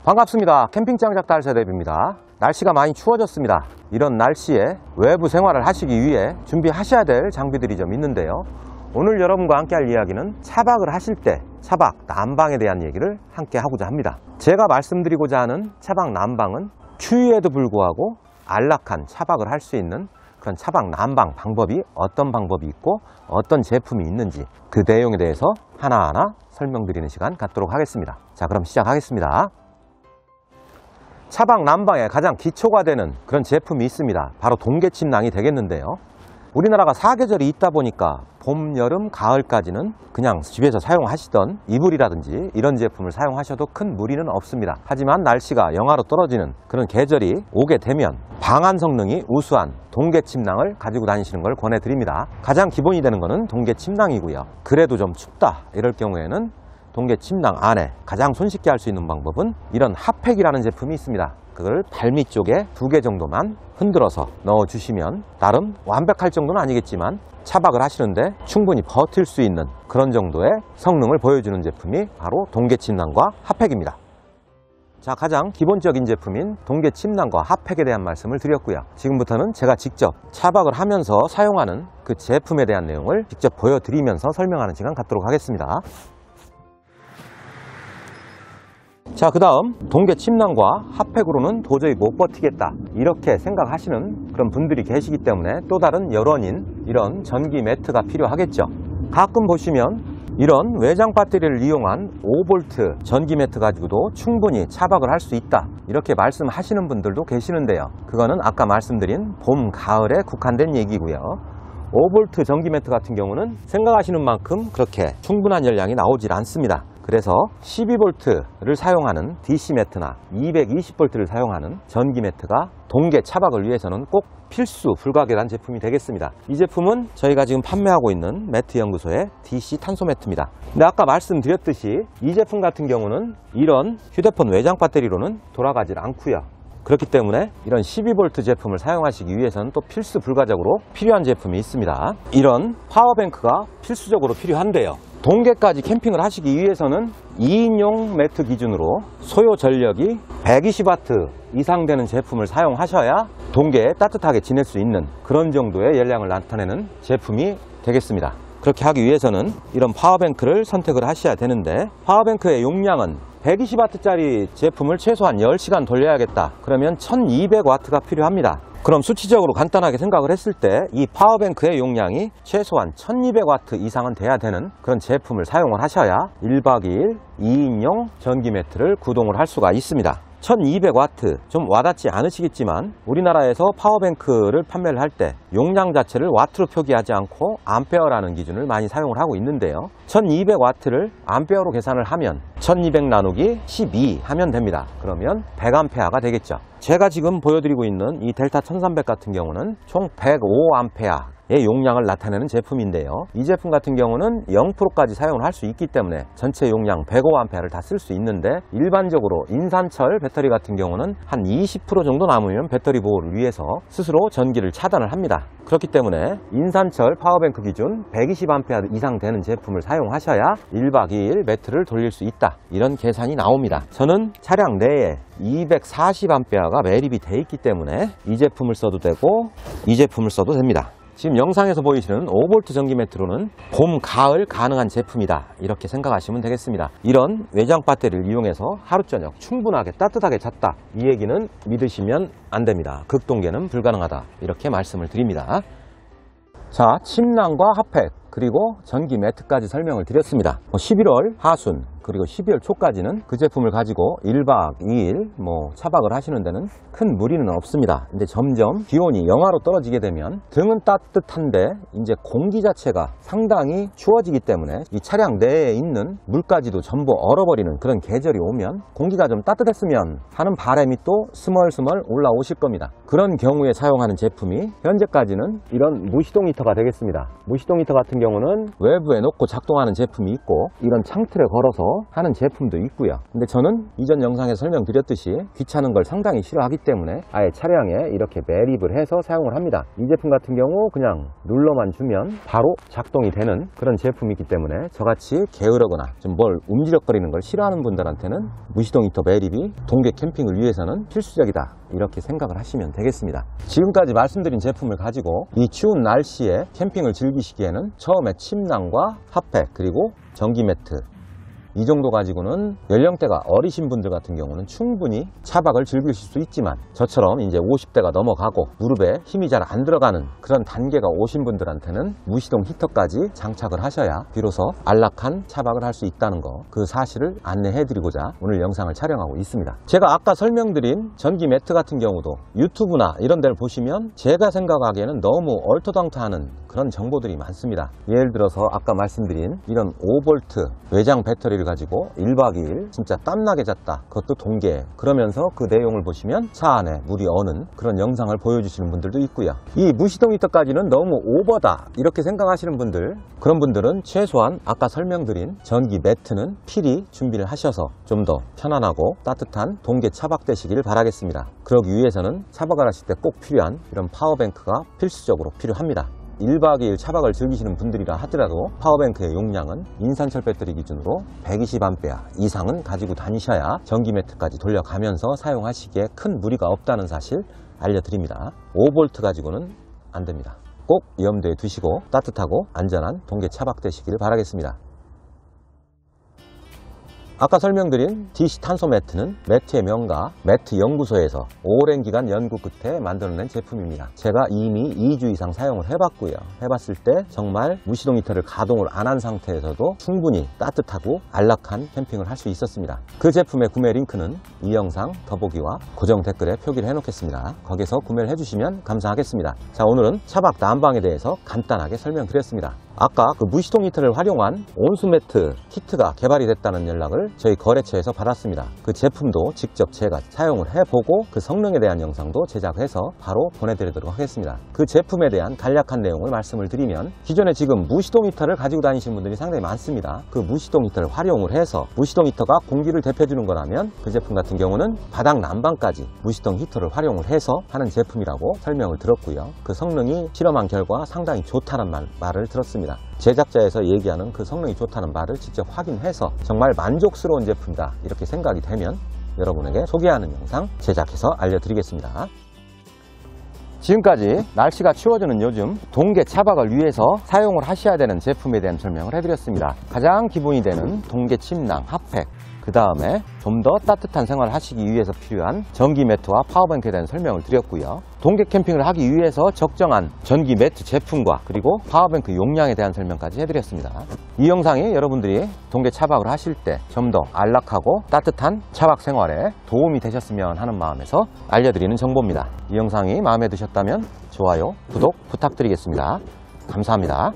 반갑습니다. 캠핑장 작가 알사대비입니다. 날씨가 많이 추워졌습니다. 이런 날씨에 외부 생활을 하시기 위해 준비하셔야 될 장비들이 좀 있는데요. 오늘 여러분과 함께 할 이야기는 차박을 하실 때 차박 난방에 대한 얘기를 함께 하고자 합니다. 제가 말씀드리고자 하는 차박 난방은 추위에도 불구하고 안락한 차박을 할 수 있는 그런 차박 난방 방법이 어떤 방법이 있고 어떤 제품이 있는지 그 내용에 대해서 하나하나 설명드리는 시간 갖도록 하겠습니다. 자, 그럼 시작하겠습니다. 차박 난방의 가장 기초가 되는 그런 제품이 있습니다. 바로 동계침낭이 되겠는데요. 우리나라가 사계절이 있다 보니까 봄, 여름, 가을까지는 그냥 집에서 사용하시던 이불이라든지 이런 제품을 사용하셔도 큰 무리는 없습니다. 하지만 날씨가 영하로 떨어지는 그런 계절이 오게 되면 방한 성능이 우수한 동계침낭을 가지고 다니시는 걸 권해드립니다. 가장 기본이 되는 것은 동계침낭이고요. 그래도 좀 춥다 이럴 경우에는 동계침낭 안에 가장 손쉽게 할 수 있는 방법은 이런 핫팩이라는 제품이 있습니다. 그걸 발밑 쪽에 2개 정도만 흔들어서 넣어주시면 나름 완벽할 정도는 아니겠지만 차박을 하시는데 충분히 버틸 수 있는 그런 정도의 성능을 보여주는 제품이 바로 동계침낭과 핫팩입니다. 자, 가장 기본적인 제품인 동계침낭과 핫팩에 대한 말씀을 드렸고요. 지금부터는 제가 직접 차박을 하면서 사용하는 그 제품에 대한 내용을 직접 보여드리면서 설명하는 시간 갖도록 하겠습니다. 자, 그 다음 동계침낭과 핫팩으로는 도저히 못 버티겠다 이렇게 생각하시는 그런 분들이 계시기 때문에 또 다른 열원인 이런 전기 매트가 필요하겠죠. 가끔 보시면 이런 외장 배터리를 이용한 5V 전기 매트 가지고도 충분히 차박을 할 수 있다 이렇게 말씀하시는 분들도 계시는데요. 그거는 아까 말씀드린 봄, 가을에 국한된 얘기고요. 5V 전기 매트 같은 경우는 생각하시는 만큼 그렇게 충분한 열량이 나오질 않습니다. 그래서 12V를 사용하는 DC 매트나 220V를 사용하는 전기 매트가 동계 차박을 위해서는 꼭 필수 불가결한 제품이 되겠습니다. 이 제품은 저희가 지금 판매하고 있는 매트 연구소의 DC 탄소 매트입니다. 근데 아까 말씀드렸듯이 이 제품 같은 경우는 이런 휴대폰 외장 배터리로는 돌아가질 않고요. 그렇기 때문에 이런 12V 제품을 사용하시기 위해서는 또 필수 불가적으로 필요한 제품이 있습니다. 이런 파워뱅크가 필수적으로 필요한데요. 동계까지 캠핑을 하시기 위해서는 2인용 매트 기준으로 소요 전력이 120W 이상 되는 제품을 사용하셔야 동계에 따뜻하게 지낼 수 있는 그런 정도의 열량을 나타내는 제품이 되겠습니다. 그렇게 하기 위해서는 이런 파워뱅크를 선택을 하셔야 되는데 파워뱅크의 용량은 120W짜리 제품을 최소한 10시간 돌려야겠다. 그러면 1200W가 필요합니다. 그럼 수치적으로 간단하게 생각을 했을 때 이 파워뱅크의 용량이 최소한 1200W 이상은 돼야 되는 그런 제품을 사용을 하셔야 1박 2일 2인용 전기 매트를 구동을 할 수가 있습니다. 1200W 좀 와닿지 않으시겠지만 우리나라에서 파워뱅크를 판매를 할 때 용량 자체를 와트로 표기하지 않고 암페어라는 기준을 많이 사용을 하고 있는데요. 1200W를 암페어로 계산을 하면 1200 나누기 12 하면 됩니다. 그러면 100A가 되겠죠. 제가 지금 보여드리고 있는 이 델타 1300 같은 경우는 총 105A 의 용량을 나타내는 제품인데요. 이 제품 같은 경우는 0%까지 사용을 할 수 있기 때문에 전체 용량 105A를 다 쓸 수 있는데 일반적으로 인산철 배터리 같은 경우는 한 20% 정도 남으면 배터리 보호를 위해서 스스로 전기를 차단을 합니다. 그렇기 때문에 인산철 파워뱅크 기준 120A 이상 되는 제품을 사용하셔야 1박 2일 매트를 돌릴 수 있다 이런 계산이 나옵니다. 저는 차량 내에 240A가 매립이 되어 있기 때문에 이 제품을 써도 되고 이 제품을 써도 됩니다. 지금 영상에서 보이시는 5V 전기 매트로는 봄, 가을 가능한 제품이다 이렇게 생각하시면 되겠습니다. 이런 외장 배터리를 이용해서 하루 저녁 충분하게 따뜻하게 잤다 이 얘기는 믿으시면 안 됩니다. 극동계는 불가능하다 이렇게 말씀을 드립니다. 자, 침낭과 핫팩 그리고 전기 매트까지 설명을 드렸습니다. 11월 하순 그리고 12월 초까지는 그 제품을 가지고 1박 2일 차박을 하시는 데는 큰 무리는 없습니다. 근데 점점 기온이 영하로 떨어지게 되면 등은 따뜻한데 이제 공기 자체가 상당히 추워지기 때문에 이 차량 내에 있는 물까지도 전부 얼어버리는 그런 계절이 오면 공기가 좀 따뜻했으면 하는 바람이 또 스멀스멀 올라오실 겁니다. 그런 경우에 사용하는 제품이 현재까지는 이런 무시동 히터가 되겠습니다. 무시동 히터 같은 경우는 외부에 놓고 작동하는 제품이 있고 이런 창틀에 걸어서 하는 제품도 있고요. 근데 저는 이전 영상에 설명드렸듯이 귀찮은 걸 상당히 싫어하기 때문에 아예 차량에 이렇게 매립을 해서 사용을 합니다. 이 제품 같은 경우 그냥 눌러만 주면 바로 작동이 되는 그런 제품이기 때문에 저같이 게으르거나 좀 뭘 움지럭거리는 걸 싫어하는 분들한테는 무시동 히터 매립이 동계 캠핑을 위해서는 필수적이다, 이렇게 생각을 하시면 되겠습니다. 지금까지 말씀드린 제품을 가지고 이 추운 날씨에 캠핑을 즐기시기에는 처음에 침낭과 핫팩 그리고 전기 매트, 이 정도 가지고는 연령대가 어리신 분들 같은 경우는 충분히 차박을 즐기실 수 있지만, 저처럼 이제 50대가 넘어가고 무릎에 힘이 잘 안 들어가는 그런 단계가 오신 분들한테는 무시동 히터까지 장착을 하셔야 비로소 안락한 차박을 할 수 있다는 거, 그 사실을 안내해 드리고자 오늘 영상을 촬영하고 있습니다. 제가 아까 설명드린 전기 매트 같은 경우도 유튜브나 이런 데를 보시면 제가 생각하기에는 너무 얼토당토하는 그런 정보들이 많습니다. 예를 들어서 아까 말씀드린 이런 5V 외장 배터리를 가지고 1박 2일 진짜 땀나게 잤다, 그것도 동계, 그러면서 그 내용을 보시면 차 안에 물이 어는 그런 영상을 보여주시는 분들도 있고요. 이 무시동 히터까지는 너무 오버다 이렇게 생각하시는 분들, 그런 분들은 최소한 아까 설명드린 전기 매트는 필히 준비를 하셔서 좀 더 편안하고 따뜻한 동계 차박 되시길 바라겠습니다. 그러기 위해서는 차박을 하실 때 꼭 필요한 이런 파워뱅크가 필수적으로 필요합니다. 1박 2일 차박을 즐기시는 분들이라 하더라도 파워뱅크의 용량은 인산철 배터리 기준으로 120A 이상은 가지고 다니셔야 전기 매트까지 돌려가면서 사용하시기에 큰 무리가 없다는 사실 알려드립니다. 5V 가지고는 안 됩니다. 꼭 염두에 두시고 따뜻하고 안전한 동계 차박 되시길 바라겠습니다. 아까 설명드린 DC 탄소 매트는 매트의 명가 매트 연구소에서 오랜 기간 연구 끝에 만들어낸 제품입니다. 제가 이미 2주 이상 사용을 해봤고요. 해봤을 때 정말 무시동 히터를 가동을 안 한 상태에서도 충분히 따뜻하고 안락한 캠핑을 할 수 있었습니다. 그 제품의 구매 링크는 이 영상 더보기와 고정 댓글에 표기를 해놓겠습니다. 거기서 구매를 해주시면 감사하겠습니다. 자, 오늘은 차박 난방에 대해서 간단하게 설명드렸습니다. 아까 그 무시동 히터를 활용한 온수 매트 키트가 개발이 됐다는 연락을 저희 거래처에서 받았습니다. 그 제품도 직접 제가 사용을 해보고 그 성능에 대한 영상도 제작해서 바로 보내드리도록 하겠습니다. 그 제품에 대한 간략한 내용을 말씀을 드리면, 기존에 지금 무시동 히터를 가지고 다니시는 분들이 상당히 많습니다. 그 무시동 히터를 활용을 해서 무시동 히터가 공기를 대표주는 거라면 그 제품 같은 경우는 바닥 난방까지 무시동 히터를 활용을 해서 하는 제품이라고 설명을 들었고요. 그 성능이 실험한 결과 상당히 좋다는 말을 들었습니다. 제작자에서 얘기하는 그 성능이 좋다는 말을 직접 확인해서 정말 만족스러운 제품이다 이렇게 생각이 되면 여러분에게 소개하는 영상 제작해서 알려드리겠습니다. 지금까지 날씨가 추워지는 요즘 동계 차박을 위해서 사용을 하셔야 되는 제품에 대한 설명을 해드렸습니다. 가장 기본이 되는 동계 침낭, 핫팩, 그 다음에 좀 더 따뜻한 생활을 하시기 위해서 필요한 전기 매트와 파워뱅크에 대한 설명을 드렸고요. 동계 캠핑을 하기 위해서 적정한 전기 매트 제품과 그리고 파워뱅크 용량에 대한 설명까지 해드렸습니다. 이 영상이 여러분들이 동계 차박을 하실 때 좀 더 안락하고 따뜻한 차박 생활에 도움이 되셨으면 하는 마음에서 알려드리는 정보입니다. 이 영상이 마음에 드셨다면 좋아요, 구독 부탁드리겠습니다. 감사합니다.